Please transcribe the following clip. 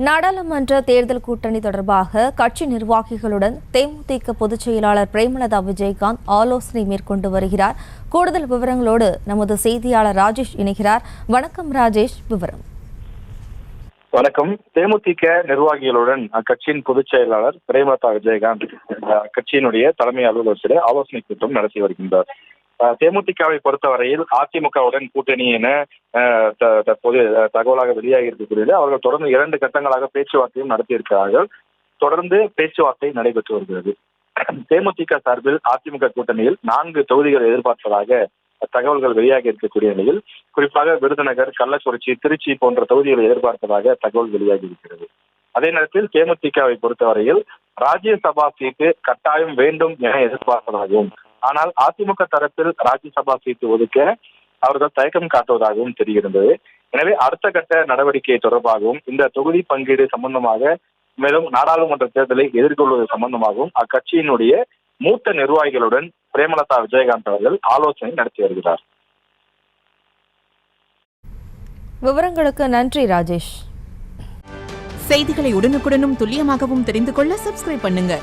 நாடாளுமன்ற தேர்தல் கூட்டணி தொடர்பாக கட்சி நிர்வாகிகளுடன் தேமுதிக பொதுச் செயலாளர் பிரேமலதா விஜயகாந்த் ஆலோசனை மேற்கொண்டு வருகிறார். கூடுதல் விவரங்களோடு நமது செய்தியாளர் ராஜேஷ் இணைகிறார். வணக்கம் ராஜேஷ், விவரம். வணக்கம். தேமுதிக நிர்வாகிகளுடன் அக்கட்சியின் பொதுச் செயலாளர் பிரேமலதா விஜயகாந்த் கட்சியினுடைய தலைமை அலுவலகத்தில் ஆலோசனை கூட்டம் நடத்தி வருகின்றார். தேமுதிகவை பொறுத்தவரையில் அதிமுகவுடன் கூட்டணி என தற்போது தகவலாக வெளியாகி இருக்கக்கூடியது. அவர்கள் தொடர்ந்து 2 கட்டங்களாக பேச்சுவார்த்தையும் நடத்தியிருக்கிறார்கள். தொடர்ந்து பேச்சுவார்த்தை நடைபெற்று வருகிறது. தேமுதிக சார்பில் அதிமுக கூட்டணியில் 4 தொகுதிகள் எதிர்பார்ப்பதாக தகவல்கள் வெளியாகி இருக்கக்கூடிய நிலையில் குறிப்பாக விருதுநகர், கள்ளக்குறிச்சி, திருச்சி போன்ற தொகுதிகளை எதிர்பார்ப்பதாக தகவல் வெளியாகி இருக்கிறது. அதே நேரத்தில் தேமுதிகவை பொறுத்தவரையில் ராஜ்யசபா சீட்டு கட்டாயம் வேண்டும் என எதிர்பார்ப்பதாகவும், ஆனால் அதிமுக தரப்பில் ராஜ்யசபா சீட்டு ஒதுக்க அவர்கள் தயக்கம் காட்டுவதாகவும் தெரிகிறது. எனவே அடுத்த கட்ட நடவடிக்கை தொடர்பாகவும் இந்த தொகுதி பங்கீடு சம்பந்தமாக மேலும் நாடாளுமன்ற தேர்தலை எதிர்கொள்வது சம்பந்தமாகவும் அக்கட்சியினுடைய மூத்த நிர்வாகிகளுடன் பிரேமலதா விஜயகாந்த் அவர்கள் ஆலோசனை நடத்தி வருகிறார். விவரங்களுக்கு நன்றி ராஜேஷ். செய்திகளை உடனுக்குடனும் துல்லியமாகவும் தெரிந்து கொள்ள சப்ஸ்கிரைப் பண்ணுங்க.